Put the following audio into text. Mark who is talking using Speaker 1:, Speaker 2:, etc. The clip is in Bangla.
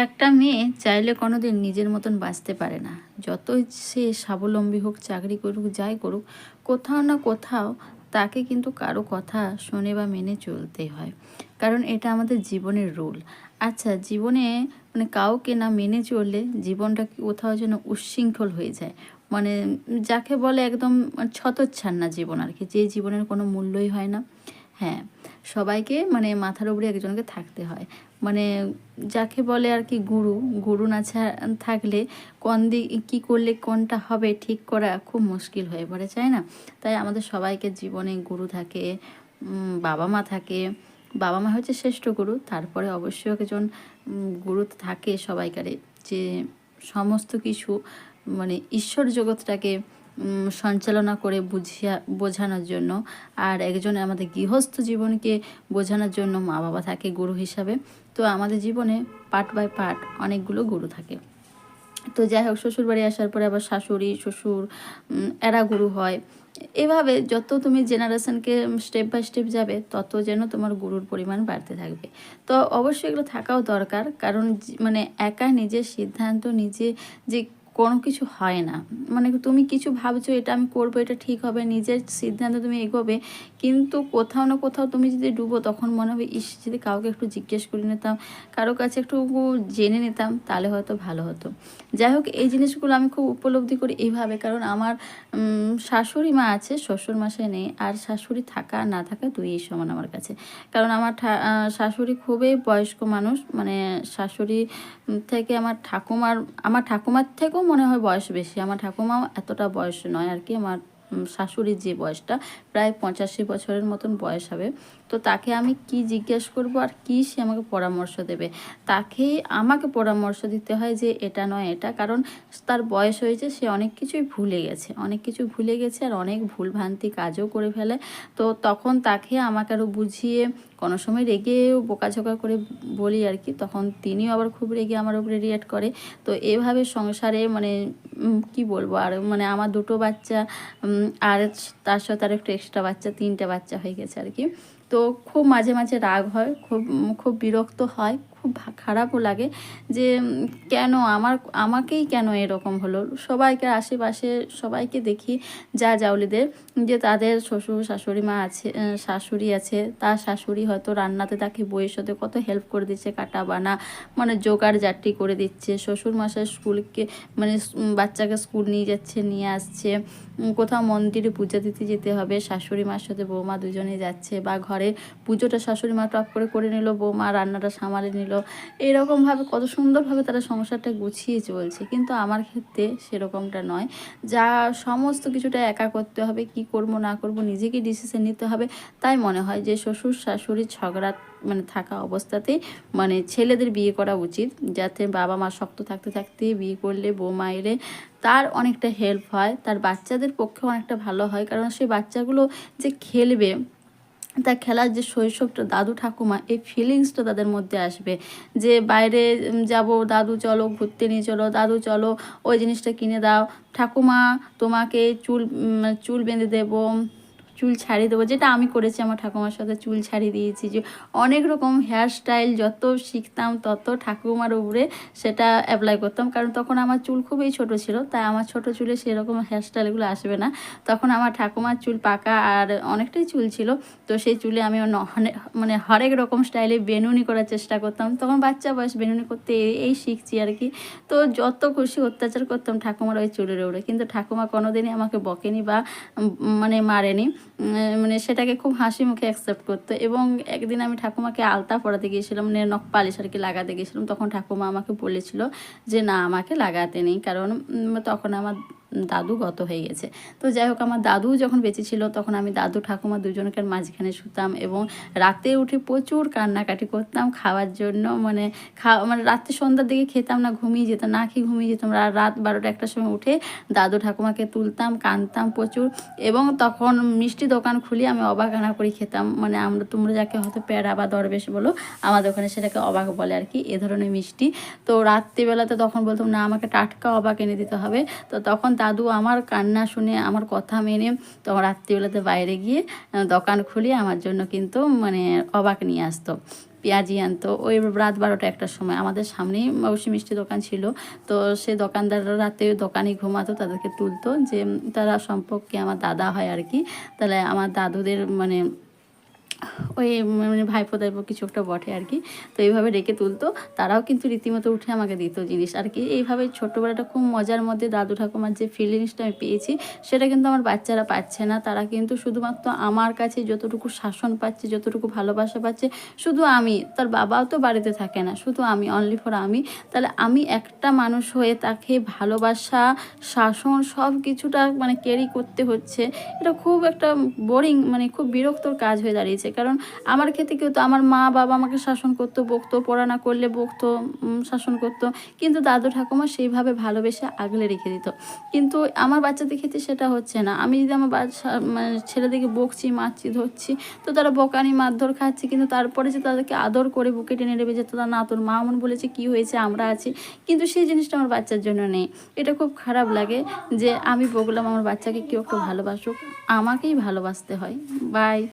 Speaker 1: একটা মেয়ে চাইলে কোনোদিন নিজের মতন বাঁচতে পারে না। যতই সে স্বাবলম্বী হোক, চাকরি করুক, যাই করুক, কোথাও না কোথাও তাকে কিন্তু কারো কথা শুনে বা মেনে চলতেই হয়। কারণ এটা আমাদের জীবনের রুল। আচ্ছা, জীবনে কাউকে না মেনে চললে জীবনটা কোথাও যেন উচ্ছৃঙ্খল হয়ে যায়। মানে যাকে বলে একদম ছতচ্ছান্না জীবন আর কি, যে জীবনের কোনো মূল্যই হয় না। হ্যাঁ, সবাইকে মাথার উপরে একজনকে থাকতে হয়। মানে যাকে বলে আর কি গুরু, গুরু না থাকলে কোন দিক কী করলে কোনটা হবে ঠিক করা খুব মুশকিল হয়ে পড়ে, চাই না? তাই আমাদের সবাইকে জীবনে গুরু থাকে, বাবা মা থাকে। বাবা মা হচ্ছে শ্রেষ্ঠ গুরু, তারপরে অবশ্যই একজন গুরু থাকে সবাইকারে, যে সমস্ত কিছু ঈশ্বর জগৎটাকে সঞ্চালনা করে বোঝানোর জন্য। আর একজন আমাদের গৃহস্থ জীবনকে বোঝানোর জন্য মা বাবা থাকে গুরু হিসাবে। তো আমাদের জীবনে পার্ট বাই পার্ট অনেকগুলো গুরু থাকে। তো যাই হোক, শ্বশুরবাড়ি আসার পরে আবার শাশুড়ি শ্বশুর এরা গুরু হয়। এভাবে যত তুমি জেনারেশনকে স্টেপ বাই স্টেপ যাবে, তত যেন তোমার গুরুর পরিমাণ বাড়তে থাকবে। তো অবশ্যই এগুলো থাকাও দরকার, কারণ একা নিজের সিদ্ধান্ত নিজে যে কোনো কিছু হয় না। তুমি কিছু ভাবছো এটা আমি করবো, এটা ঠিক হবে, নিজের সিদ্ধান্ত তুমি এগোবে, কিন্তু কোথাও না কোথাও তুমি যদি ডুবো, তখন মনে হবে ইস, যদি কাউকে একটু জিজ্ঞেস করে নিতাম, কারো কাছে একটু জেনে নিতাম, তাহলে হয়তো ভালো হতো। যাই হোক, এই জিনিসগুলো আমি খুব উপলব্ধি করি এইভাবে, কারণ আমার শাশুড়ি মা আছে, শ্বশুর মশাই নেই। আর শাশুড়ি থাকা না থাকা দুই সমান আমার কাছে। কারণ আমার শাশুড়ি খুবই বয়স্ক মানুষ। শাশুড়ি থেকে আমার ঠাকুমার থেকেও মনে হয় বয়স বেশি। আমার ঠাকুমাও এতটা বয়স নয় আর কি। আমার শাশুড়ির যে বয়সটা প্রায় 85 বছরের মতন বয়স হবে। তো তাকে আমি কি জিজ্ঞেস করব আর কি সে আমাকে পরামর্শ দেবে? তাকেই আমাকে পরামর্শ দিতে হয় যে এটা নয় এটা, কারণ তার বয়স হয়েছে, সে অনেক কিছুই ভুলে গেছে আর অনেক ভুলভ্রান্তি কাজও করে ফেলে। তো তখন তাকে আমাকে আরও বুঝিয়ে, কোনো সময় রেগেও বোকাঝোকা করে বলি আর কি, তখন তিনিও আবার খুব রেগে আমার উপরে রিঅ্যাক্ট করে। তো এভাবে সংসারে কি বলবো, আর আমার দুটো বাচ্চা, আর তার সাথে আর একটু এক্সট্রা বাচ্চা, 3টে বাচ্চা হয়ে গেছে আর কি। তো খুব মাঝে মাঝে রাগ হয়, খুব বিরক্ত হয়, খুব খারাপও লাগে যে কেন আমাকেই কেন এরকম হলো। সবাইকে আশেপাশে সবাইকে দেখি, যা জাউলিদের, যে তাদের শ্বশুর শাশুড়ি মা আছে, শাশুড়ি আছে, তার শাশুড়ি হয়তো রান্নাতে তাকে বইয়ের সাথে কত হেল্প করে দিচ্ছে, কাটা বানা জোগাড় জাটি করে দিচ্ছে। শ্বশুর মশাই স্কুলকে বাচ্চাকে স্কুল নিয়ে যাচ্ছে, নিয়ে আসছে। কোথাও মন্দিরে পূজা দিতে যেতে হবে, শাশুড়ি মার সাথে বৌমা দুজনে যাচ্ছে, বা ঘরে পুজোটা শাশুড়ি মা টপ করে নিল, বৌমা রান্নাটা সামালে নিল। এরকমভাবে কত সুন্দরভাবে তারা সংসারটা গুছিয়ে চলছে। কিন্তু আমার ক্ষেত্রে সেরকমটা নয়, যা সমস্ত কিছুটা একা করতে হবে, কি করব না করব নিজেকে ডিসিশন নিতে হবে। তাই মনে হয় যে শ্বশুর শাশুড়ির ঝগড়া থাকা অবস্থাতেই ছেলেদের বিয়ে করা উচিত, যাতে বাবা মা শক্ত থাকতে থাকতে বিয়ে করলে বৌমা এলে তার অনেকটা হেল্প হয়, তার বাচ্চাদের পক্ষে অনেকটা ভালো হয়। কারণ সেই বাচ্চাগুলো যে খেলবে, তার খেলার যে শৈশবটা, দাদু ঠাকুমা, এই ফিলিংসটা তাদের মধ্যে আসবে, যে বাইরে যাব, দাদু চলো ঘুরতে নিয়ে চলো, দাদু চলো ওই জিনিসটা কিনে দাও, ঠাকুমা তোমাকে চুল বেঁধে দেবো, চুল ছাড়িয়ে দেবো, যেটা আমি করেছি, আমার ঠাকুমার সাথে চুল ছাড়িয়ে দিয়েছি। যে অনেক রকম হেয়ার স্টাইল যত শিখতাম, তত ঠাকুমার উপরে সেটা অ্যাপ্লাই করতাম। কারণ তখন আমার চুল খুবই ছোট ছিল, তাই আমার ছোট চুলে সেরকম হেয়ার স্টাইলগুলো আসবে না। তখন আমার ঠাকুমার চুল পাকা আর অনেকটাই চুল ছিল। তো সেই চুলে আমি হরেক রকম স্টাইলে বেনুনি করার চেষ্টা করতাম। তখন বাচ্চা বয়স, বেনুনি করতে এই শিখছি আর কি। তো যত খুশি অত্যাচার করতাম ঠাকুমার ওই চুলের উপরে, কিন্তু ঠাকুমা কোনোদিনই আমাকে বকেনি বা মারেনি। সেটাকে খুব হাসি মুখে অ্যাকসেপ্ট করতো। এবং একদিন আমি ঠাকুমাকে আলতা পরাতে গিয়েছিলাম, নখ পালিশ আর কি লাগাতে গিয়েছিলাম, তখন ঠাকুমা আমাকে বলেছিল যে না, আমাকে লাগাতে নেই, কারণ তখন আমার দাদু গত হয়ে গেছে। তো যাই হোক, আমার দাদু যখন বেঁচে ছিল, তখন আমি দাদু ঠাকুমা দুজনকে মাঝখানে শুতাম, এবং রাতে উঠে প্রচুর কান্নাকাটি করতাম খাওয়ার জন্য। রাত্রে সন্ধ্যার দিকে খেতাম না, ঘুমিয়ে যেতাম, না খেয়ে ঘুমিয়ে যেতাম। রাত 12টা 1টার সময় উঠে দাদু ঠাকুমাকে তুলতাম, কাঁদতাম প্রচুর। এবং তখন মিষ্টি দোকান খুলি আমি অবাক আনা করে খেতাম। তোমরা যাকে হয়তো প্যাড়া বা দরবেশ বলো, আমাদের ওখানে সেটাকে অবাক বলে আর কি, এ ধরনের মিষ্টি। তো রাত্রিবেলাতে তখন বলতাম না, আমাকে টাটকা অবাক এনে দিতে হবে। তো তখন দাদু আমার কান্না শুনে, আমার কথা মেনে, তখন রাত্রিবেলাতে বাইরে গিয়ে দোকান খুলে আমার জন্য কিন্তু অবাক নিয়ে আসতো। পেঁয়াজি আনতো ওই রাত 12টা 1টার সময়। আমাদের সামনেই অবশ্য মিষ্টি দোকান ছিল। তো সে দোকানদাররা রাতে দোকানে ঘুমাতো, তাদেরকে তুলতো যে তারা সম্পর্কে আমার দাদা হয় আর কি। তাহলে আমার দাদুদের মানে ওই মানে ভাইপো টাইপো কিছু একটা বটে আর কি। তো এইভাবে ডেকে তুলতো, তারাও কিন্তু রীতিমতো উঠে আমাকে দিত জিনিস আর কি। এইভাবে ছোটোবেলাটা খুব মজার মধ্যে দাদু ঠাকুমার যে ফিলিংসটা আমি পেয়েছি সেটা কিন্তু আমার বাচ্চারা পাচ্ছে না। তারা কিন্তু শুধুমাত্র আমার কাছে যতটুকু শাসন পাচ্ছে, যতটুকু ভালোবাসা পাচ্ছে, শুধু আমি, তার বাবাও তো বাড়িতে থাকে না, শুধু আমি, অনলি ফর আমি। তাহলে আমি একটা মানুষ হয়ে তাকে ভালোবাসা, শাসন সব কিছুটা মানে ক্যারি করতে হচ্ছে। এটা খুব একটা বোরিং, মানে খুব বিরক্তর কাজ হয়ে দাঁড়িয়েছে। কারণ আমার ক্ষেত্রে কেউ তো আমার মা বাবা আমাকে শাসন করতো, বকতো, পড়া না করলে বকতো, শাসন করতো, কিন্তু দাদু ঠাকুমা সেইভাবে ভালোবেসে আগলে রেখে দিত। কিন্তু আমার বাচ্চাদের ক্ষেত্রে সেটা হচ্ছে না। আমি যদি আমার বাচ্চা মানে ছেলেদেরকে বকছি, মারছি, ধরছি, তো তারা বকানি মারধর খাচ্ছে, কিন্তু তারপরে যে তাদেরকে আদর করে বুকে টেনে নেবে যে তোরা না, তোর মা এমন বলেছে, কী হয়েছে, আমরা আছি, কিন্তু সেই জিনিসটা আমার বাচ্চার জন্য নেই। এটা খুব খারাপ লাগে যে আমি বললাম আমার বাচ্চাকে কেউ একটু ভালোবাসুক, আমাকেই ভালোবাসতে হয়। বাই।